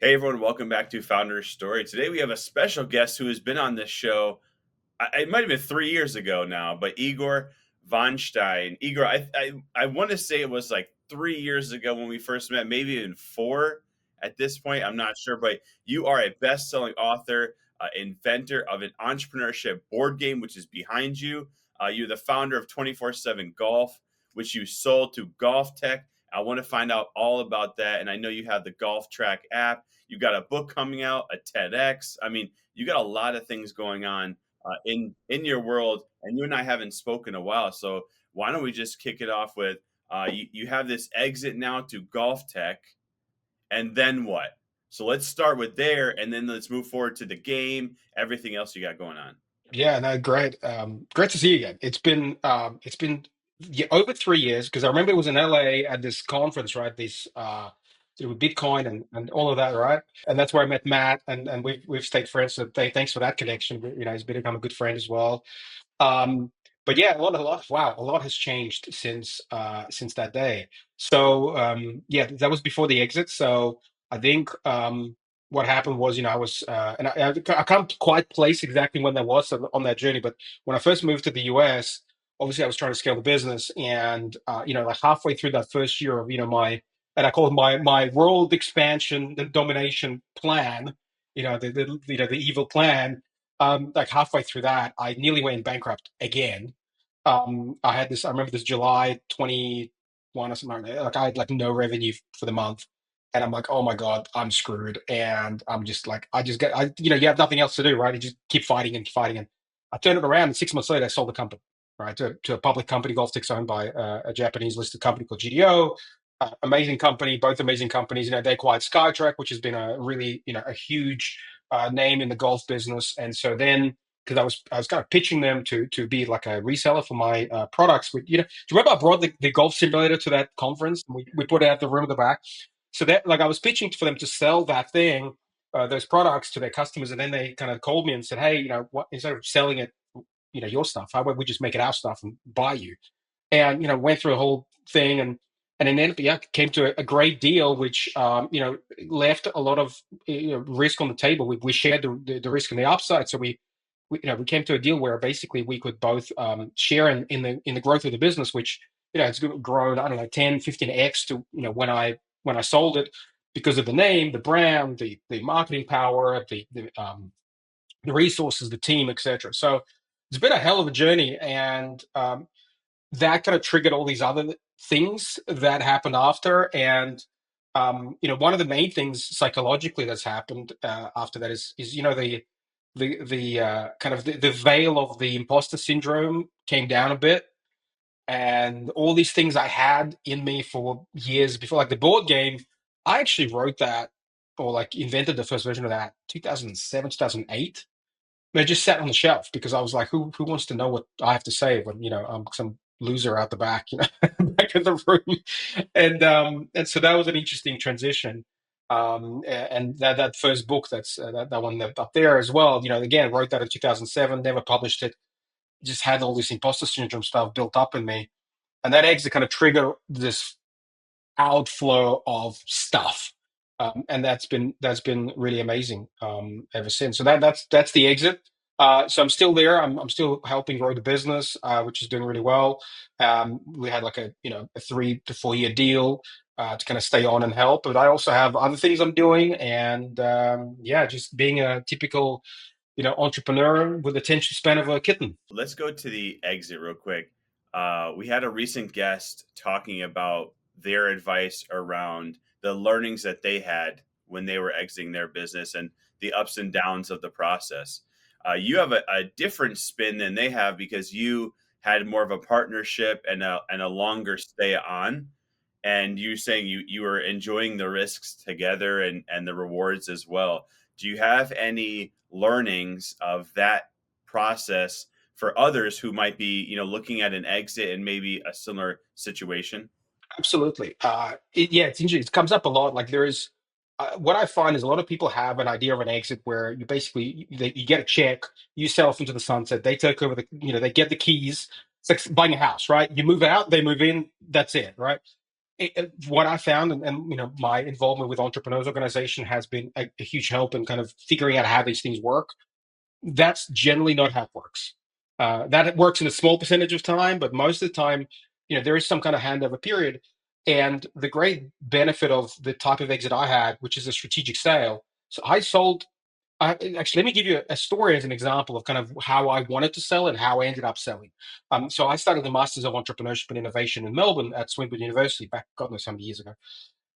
Hey everyone, welcome back to Founder's Story. Today we have a special guest who has been on this show. It might have been 3 years ago now, but Igor von Stein. Igor, I want to say it was like 3 years ago when we first met, maybe even four at this point. I'm not sure, but you are a best-selling author, inventor of an entrepreneurship board game, which is behind you. You're the founder of 24/7 Golf, which you sold to Golf Tech. I want to find out all about that, and I know you have the Golf Track app. You got a book coming out, a TEDx. I mean, you got a lot of things going on in your world, and you and I haven't spoken a while. So why don't we just kick it off with you have this exit now to Golf Tech, and then what? So let's start with there, and then let's move forward to the game, everything else you got going on. Yeah, no, great. Great to see you again. It's been yeah, over 3 years because I remember it was in LA at this conference, right? This with Bitcoin and all of that, right? And that's where I met Matt, and we've stayed friends. So thanks for that connection. He's become a good friend as well. Um, but yeah, wow, a lot has changed since that day. So yeah, that was before the exit. So I think what happened was, I was, and I can't quite place exactly when that was on that journey, but when I first moved to the US, obviously I was trying to scale the business, and like halfway through that first year of, and I call it my world expansion, the domination plan, the evil plan, like halfway through that, I nearly went bankrupt again. I remember this July 21 or something like that. Like I had like no revenue for the month. And I'm like, oh my God, I'm screwed. And I'm just like, you have nothing else to do, right? You just keep fighting and fighting. And I turned it around, and 6 months later, I sold the company, right? To a public company, Golf Tech's owned by a Japanese listed company called GDO. Amazing company, both amazing companies. They acquired Skytrack, which has been a really, a huge name in the golf business. And so then, because I was kind of pitching them to be like a reseller for my products. Do you remember I brought the golf simulator to that conference? And we put it at the room at the back. So that, like, I was pitching for them to sell that thing, those products to their customers, and then they kind of called me and said, "Hey, what, instead of selling it, your stuff, how about we just make it our stuff and buy you?" And went through a whole thing, and then yeah, came to a great deal, which left a lot of risk on the table. We shared the risk and the upside, so we came to a deal where basically we could both share in the growth of the business, which it's grown, I don't know, 10 15x to when I sold it, because of the name, the brand, the marketing power, the resources, the team, etc. So it's been a hell of a journey, and that kind of triggered all these other things that happened after. And one of the main things psychologically that's happened after that is the kind of the veil of the imposter syndrome came down a bit, and all these things I had in me for years before, like the board game. I actually wrote that, or like invented the first version of that 2007, 2008. They just sat on the shelf because I was like, who wants to know what I have to say when I'm some loser out the back, back in the room, and so that was an interesting transition. And that first book, that one that up there as well, again, wrote that in 2007, never published it, just had all this imposter syndrome stuff built up in me, and that exit kind of triggered this outflow of stuff. And that's been really amazing ever since. So that's the exit. So I'm still there. I'm still helping grow the business, which is doing really well. We had like a 3 to 4 year deal to kind of stay on and help, but I also have other things I'm doing, and yeah, just being a typical entrepreneur with attention span of a kitten. Let's go to the exit real quick. We had a recent guest talking about their advice around the learnings that they had when they were exiting their business and the ups and downs of the process. You have a different spin than they have because you had more of a partnership and a longer stay on. And you saying you were enjoying the risks together and the rewards as well. Do you have any learnings of that process for others who might be, looking at an exit and maybe a similar situation? Absolutely. Yeah, it's interesting. It comes up a lot. Like there is, what I find is a lot of people have an idea of an exit where you basically you get a check, you sell off into the sunset, they take over they get the keys. It's like buying a house, right? You move out, they move in, that's it, right? what I found, and my involvement with Entrepreneurs Organization has been a huge help in kind of figuring out how these things work. That's generally not how it works. That it works in a small percentage of time, but most of the time, there is some kind of handover period. And the great benefit of the type of exit I had, which is a strategic sale. So I sold. Actually, let me give you a story as an example of kind of how I wanted to sell and how I ended up selling. So I started the Masters of Entrepreneurship and Innovation in Melbourne at Swinburne University back, God knows how many years ago.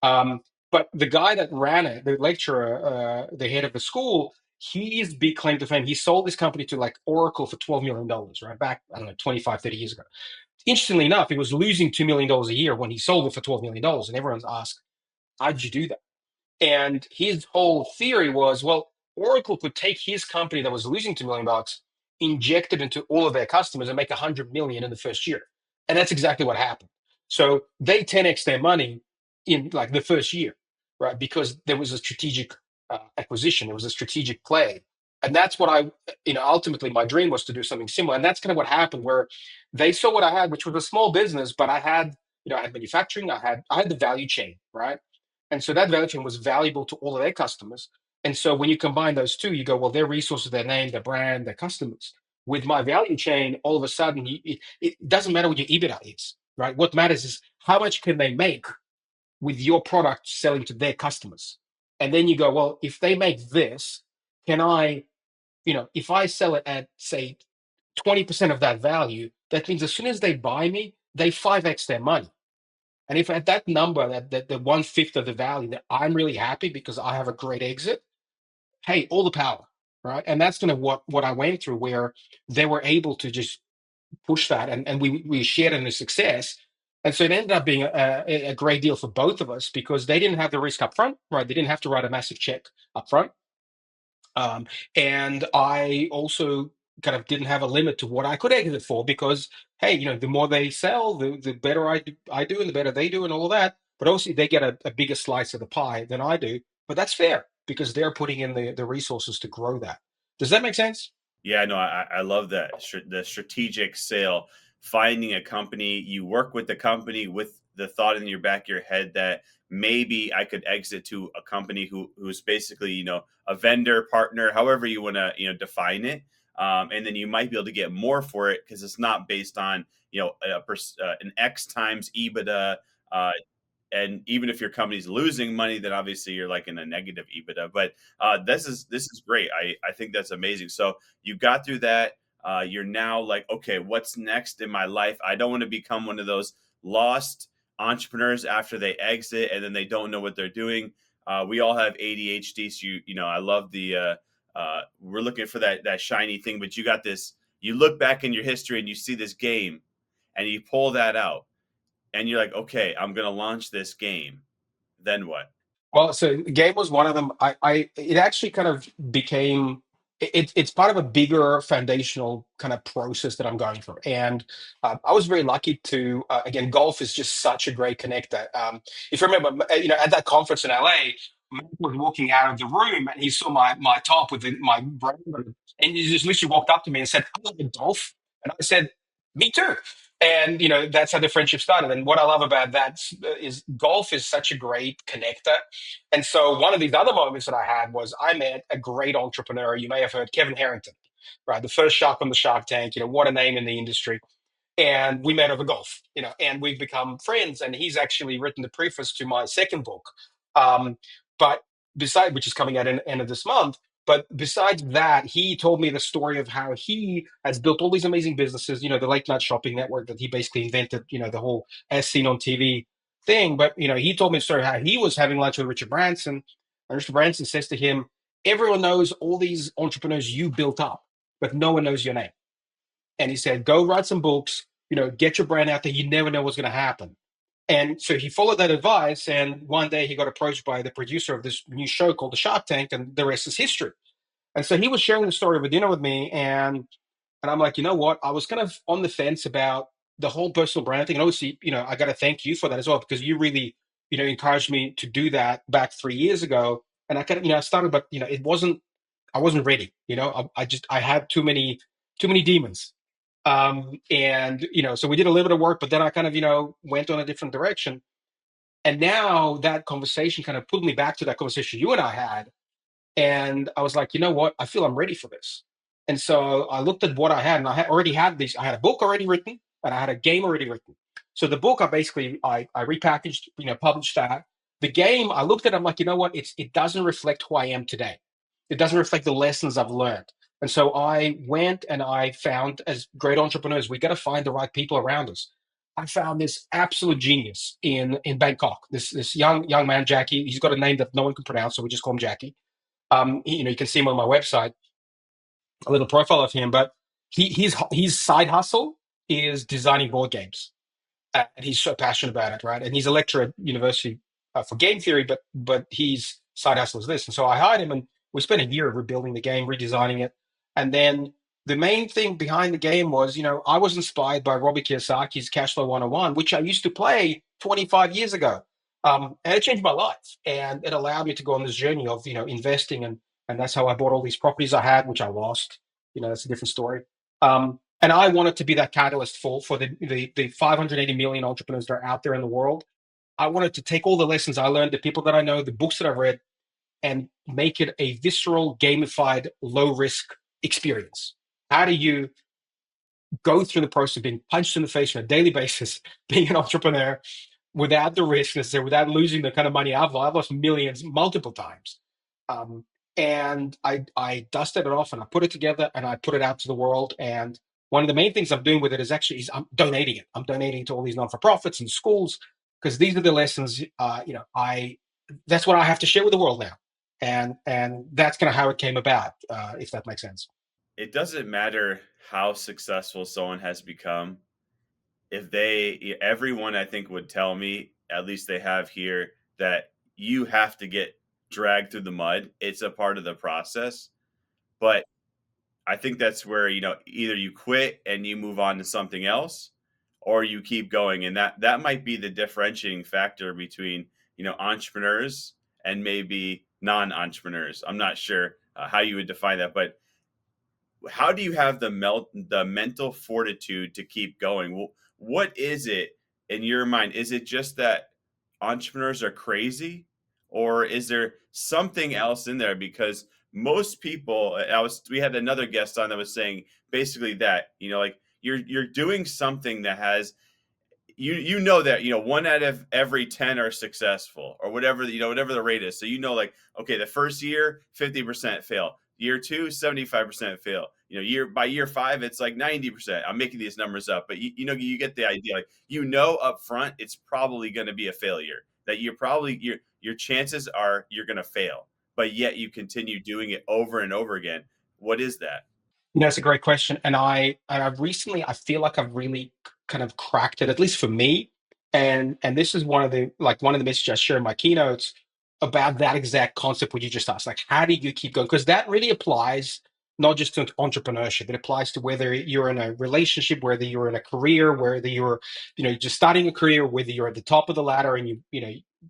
Um, but the guy that ran it, the lecturer, the head of the school, his big claim to fame, he sold this company to like Oracle for $12 million, right? Back, I don't know, 25, 30 years ago. Interestingly enough, he was losing $2 million a year when he sold it for $12 million. And everyone's asked, how did you do that? And his whole theory was, well, Oracle could take his company that was losing $2 million, inject it into all of their customers, and make 100 million in the first year. And that's exactly what happened. So they 10x their money in like the first year, right? Because there was a strategic acquisition, there was a strategic play. And that's what ultimately my dream was to do something similar. And that's kind of what happened, where they saw what I had, which was a small business, but I had manufacturing, I had the value chain, right? And so that value chain was valuable to all of their customers. And so when you combine those two, you go, well, their resources, their name, their brand, their customers. With my value chain, all of a sudden, it doesn't matter what your EBITDA is, right? What matters is how much can they make with your product selling to their customers. And then you go, well, if they make this, can I, if I sell it at, say, 20% of that value, that means as soon as they buy me, they 5x their money. And if at that number, that the 1/5 of the value, that I'm really happy because I have a great exit, hey, all the power, right? And that's kind of what I went through, where they were able to just push that, and we shared in the success. And so it ended up being a great deal for both of us because they didn't have the risk up front, right? They didn't have to write a massive check up front. Um, and I also kind of didn't have a limit to what I could exit for because, hey, the more they sell, the better I do, and the better they do, and all of that. But also, they get a bigger slice of the pie than I do. But that's fair because they're putting in the resources to grow that. Does that make sense? Yeah, no, I love that the strategic sale, finding a company, you work with the company with the thought in your back of your head that maybe I could exit to a company who's basically a vendor partner, however you want to define it, and then you might be able to get more for it because it's not based on an X times EBITDA. Uh, and even if your company's losing money, then obviously you're like in a negative EBITDA. But this is great. I think that's amazing. So you got through that. You're now like, okay, what's next in my life? I don't want to become one of those lost entrepreneurs after they exit and then they don't know what they're doing. We all have ADHD, so I love the we're looking for that shiny thing, but you got this. You look back in your history and you see this game, and you pull that out and you're like, okay, I'm gonna launch this game. Then what? Well, so game was one of them. It actually kind of became it's part of a bigger foundational kind of process that I'm going through, and I was very lucky to again, golf is just such a great connector. If you remember, at that conference in LA, Matt was walking out of the room and he saw my top with my brand, and he just literally walked up to me and said, "I love golf," and I said, "Me too." And that's how the friendship started. And what I love about that is golf is such a great connector. And so one of these other moments that I had was I met a great entrepreneur. You may have heard Kevin Harrington, right? The first shark on the Shark Tank. What a name in the industry. And we met over golf, and we've become friends. And he's actually written the preface to my second book, but which is coming out in the end of this month. But besides that, he told me the story of how he has built all these amazing businesses. The late night shopping network that he basically invented. The whole as seen on TV thing. But he told me a story how he was having lunch with Richard Branson, and Richard Branson says to him, "Everyone knows all these entrepreneurs you built up, but no one knows your name." And he said, "Go write some books, get your brand out there. You never know what's going to happen." And so he followed that advice. And one day he got approached by the producer of this new show called The Shark Tank, and the rest is history. And so he was sharing the story over dinner with me, and I'm like, you know what? I was kind of on the fence about the whole personal brand thing. And obviously, I got to thank you for that as well, because you really, encouraged me to do that back 3 years ago. And I kind of, I started, but I wasn't ready. I had too many demons. And so we did a little bit of work, but then I kind of, went on a different direction. And now that conversation kind of pulled me back to that conversation you and I had, and I was like, you know what? I feel I'm ready for this. And so I looked at what I had, and I had already had these. I had a book already written, and I had a game already written. So the book, I repackaged, published that. The game, I looked at it, I'm like, you know what? It doesn't reflect who I am today. It doesn't reflect the lessons I've learned. And so I went and I found, as great entrepreneurs, we got to find the right people around us. I found this absolute genius in Bangkok. This young man, Jackie. He's got a name that no one can pronounce, so we just call him Jackie. You can see him on my website, a little profile of him. But his side hustle is designing board games, and he's so passionate about it, right? And he's a lecturer at university for game theory, but his side hustle is this. And so I hired him, and we spent a year rebuilding the game, redesigning it, and then the main thing behind the game was, I was inspired by Robert Kiyosaki's Cash Flow 101, which I used to play 25 years ago. And it changed my life, and it allowed me to go on this journey of investing, and that's how I bought all these properties I had, which I lost. That's a different story. And I wanted to be that catalyst for the 580 million entrepreneurs that are out there in the world. I wanted to take all the lessons I learned, the people that I know, the books that I've read, and make it a visceral, gamified, low risk experience. How do you go through the process of being punched in the face on a daily basis, being an entrepreneur, without the risk necessarily, without losing the kind of money I've lost? I've lost millions multiple times. Um, and I dusted it off and I put it together and I put it out to the world. And one of the main things I'm doing with it is I'm donating it. I'm donating to all these non-for-profits and schools, because these are the lessons, I that's what I have to share with the world now. And that's kind of how it came about, if that makes sense. It doesn't matter how successful someone has become. If everyone I think would tell me, at least they have here, that you have to get dragged through the mud. It's a part of the process. But I think that's where, either you quit and you move on to something else, or you keep going. And that might be the differentiating factor between, entrepreneurs and maybe non-entrepreneurs. I'm not sure how you would define that, but how do you have the mental fortitude to keep going? What is it in your mind? Is it just that entrepreneurs are crazy, or is there something else in there? Because most people, we had another guest on that was saying basically that, like you're doing something that has, that one out of every 10 are successful, or whatever, whatever the rate is. So like, okay, the first year 50% fail, year two 75% fail, year 5 it's like 90%. I'm making these numbers up, but you get the idea. Like, up front it's probably going to be a failure, that your chances are you're going to fail, but yet you continue doing it over and over again. What is that? That's a great question. And I've recently, I feel like I've really kind of cracked it, at least for me. And this is one of the messages I share in my keynotes about that exact concept what you just asked. Like, how do you keep going? Because that really applies not just to entrepreneurship. It applies to whether you're in a relationship, whether you're in a career, whether you're, just starting a career, whether you're at the top of the ladder and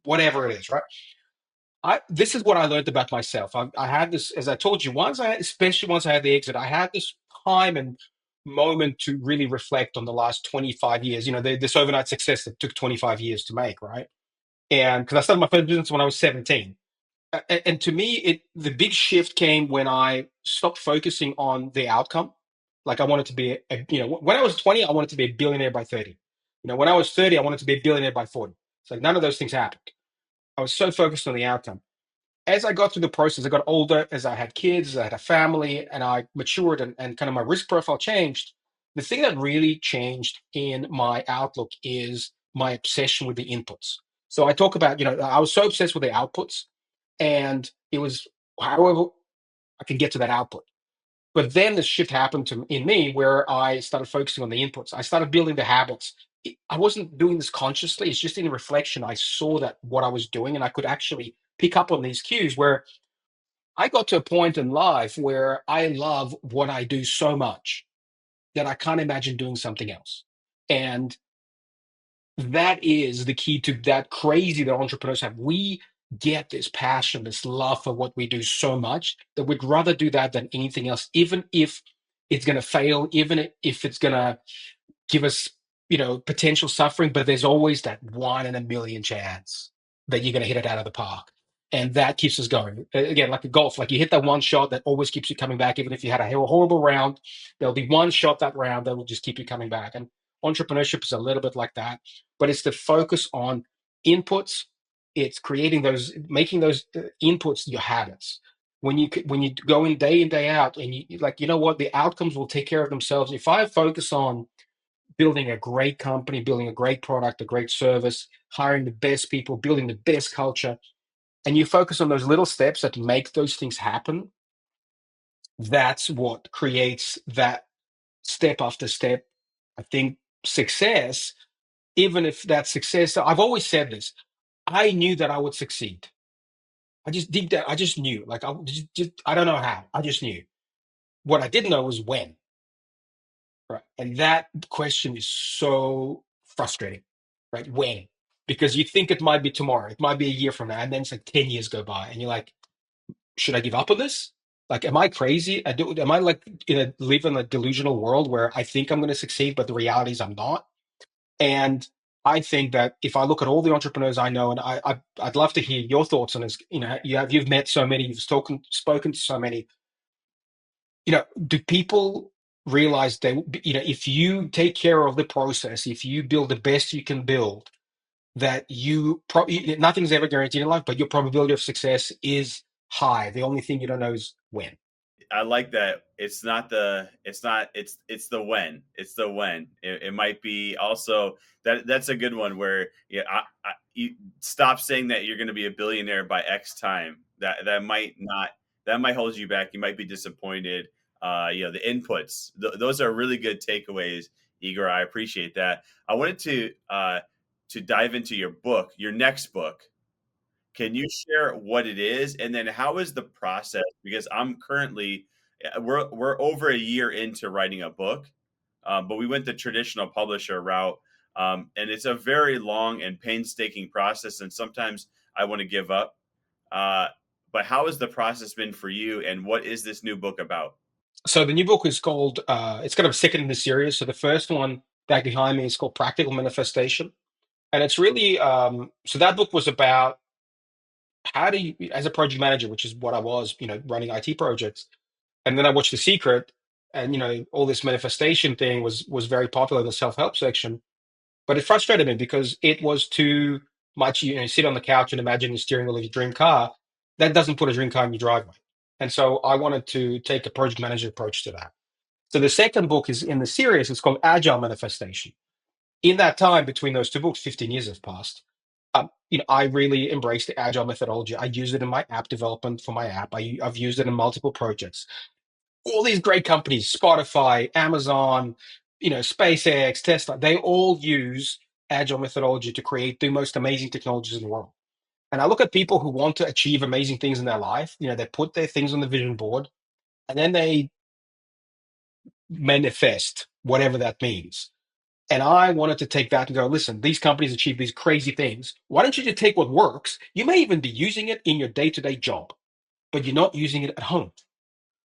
whatever it is, right? This is what I learned about myself. I had this, as I told you, especially once I had the exit, I had this time and moment to really reflect on the last 25 years. This overnight success that took 25 years to make, right? And because I started my first business when I was 17. And to me, the big shift came when I stopped focusing on the outcome. Like, I wanted to be, when I was 20, I wanted to be a billionaire by 30. When I was 30, I wanted to be a billionaire by 40. So none of those things happened. I was so focused on the outcome. As I got through the process, I got older, as I had kids, as I had a family, and I matured, and kind of my risk profile changed. The thing that really changed in my outlook is my obsession with the inputs. So I talk about, I was so obsessed with the outputs, and it was however I can get to that output. But then the shift happened in me where I started focusing on the inputs. I started building the habits. I wasn't doing this consciously. It's just in reflection. I saw that what I was doing, and I could actually pick up on these cues where I got to a point in life where I love what I do so much that I can't imagine doing something else. And that is the key to that crazy that entrepreneurs have. We get this passion, this love for what we do so much that we'd rather do that than anything else, even if it's going to fail, even if it's going to give us potential suffering, but there's always that 1 in a million chance that you're going to hit it out of the park. And that keeps us going. Again, like a golf, like you hit that one shot that always keeps you coming back. Even if you had a horrible round, there'll be one shot that round that will just keep you coming back. And entrepreneurship is a little bit like that, but it's the focus on inputs. It's creating those, making those inputs your habits. When you go in day out, and you like, you know what, the outcomes will take care of themselves. If I focus on building a great company, building a great product, a great service, hiring the best people, building the best culture, and you focus on those little steps that make those things happen, that's what creates that step after step, I think, success. Even if that success, I've always said this, I knew that I would succeed. I just did that. I just knew. Like, I don't know how. I just knew. What I didn't know was when. Right. And that question is so frustrating, right? When? Because you think it might be tomorrow, it might be a year from now, and then it's like 10 years go by, and you're like, should I give up on this? Like, am I crazy? Am I like live in a delusional world where I think I'm going to succeed, but the reality is I'm not? And I think that if I look at all the entrepreneurs I know, and I'd love to hear your thoughts on this. You've met so many, you've spoken to so many. Do people realize they, if you take care of the process, if you build the best you can build, that nothing's ever guaranteed in life, but your probability of success is high. The only thing you don't know is when. I like that. It's the when. It's the when. It might be also that's a good one where you stop saying that you're going to be a billionaire by X time. That might not, that might hold you back. You might be disappointed. The inputs. Those are really good takeaways, Igor. I appreciate that. I wanted to dive into your book, your next book. Can you share what it is, and then how is the process? Because I'm currently, we're over a year into writing a book, but we went the traditional publisher route, and it's a very long and painstaking process, and sometimes I want to give up. Uh, but how has the process been for you, and what is this new book about? So the new book is called, it's kind of second in the series. So the first one back behind me is called Practical Manifestation. And it's really, so that book was about how do you, as a project manager, which is what I was, running IT projects. And then I watched The Secret, and all this manifestation thing was very popular in the self-help section. But it frustrated me because it was too much. Sit on the couch and imagine the steering wheel of your dream car. That doesn't put a dream car in your driveway. And so I wanted to take a project manager approach to that. So the second book is in the series. It's called Agile Manifestation. In that time between those two books, 15 years have passed. I really embraced the agile methodology. I use it in my app development for my app. I've used it in multiple projects. All these great companies, Spotify, Amazon, SpaceX, Tesla, they all use agile methodology to create the most amazing technologies in the world. And I look at people who want to achieve amazing things in their life. They put their things on the vision board, and then they manifest whatever that means. And I wanted to take that and go, listen, these companies achieve these crazy things. Why don't you just take what works? You may even be using it in your day-to-day job, but you're not using it at home.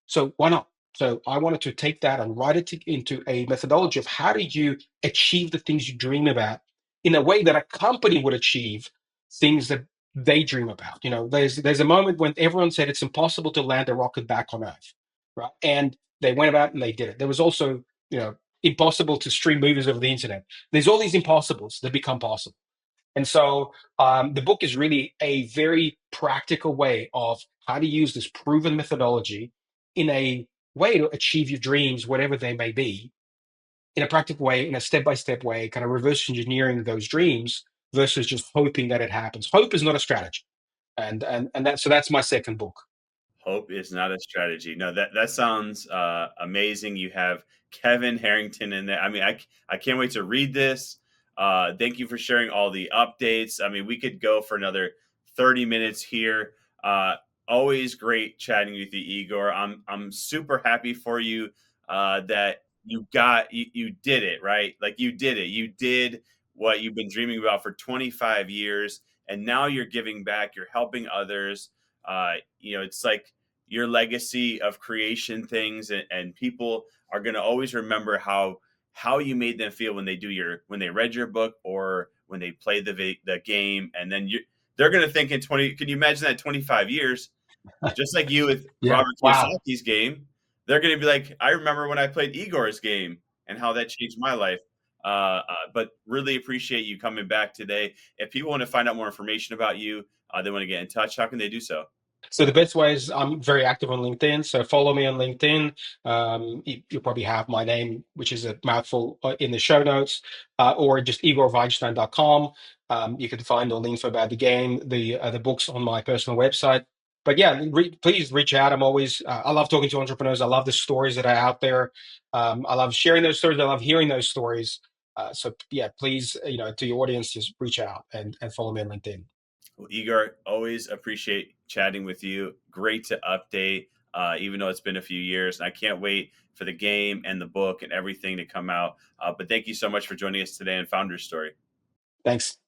So why not? So I wanted to take that and write it into a methodology of how do you achieve the things you dream about in a way that a company would achieve things that they dream about. There's a moment when everyone said it's impossible to land a rocket back on Earth, right? And they went about and they did it. There was also, impossible to stream movies over the internet. There's all these impossibles that become possible. And so the book is really a very practical way of how to use this proven methodology in a way to achieve your dreams, whatever they may be, in a practical way, in a step-by-step way, kind of reverse engineering those dreams versus just hoping that it happens. Hope is not a strategy. And that's my second book. Hope is not a strategy. No, that sounds amazing. You have Kevin Harrington in there. I mean, I can't wait to read this. Thank you for sharing all the updates. I mean, we could go for another 30 minutes here. Always great chatting with you, Igor. I'm super happy for you that you did it, right? Like you did it. You did what you've been dreaming about for 25 years, and now you're giving back. You're helping others. It's like your legacy of creation things, and people are going to always remember how how you made them feel when they read your book or when they played the game, and then they're going to think in 20. Can you imagine that 25 years? Just like you with Yeah. Robert Wow. Kiyosaki's game, they're going to be like, I remember when I played Igor's game and how that changed my life. But really appreciate you coming back today. If people want to find out more information about you, they want to get in touch, how can they do so? So the best way is I'm very active on LinkedIn. So follow me on LinkedIn. You'll probably have my name, which is a mouthful, in the show notes, or just igorweinstein.com. You can find all the info about the game, the books on my personal website. But yeah, please reach out. I'm always, I love talking to entrepreneurs. I love the stories that are out there. I love sharing those stories. I love hearing those stories. So yeah, please, to your audience, just reach out and follow me on LinkedIn. Well, Igor, always appreciate chatting with you. Great to update, even though it's been a few years. And I can't wait for the game and the book and everything to come out. But thank you so much for joining us today on Founder's Story. Thanks.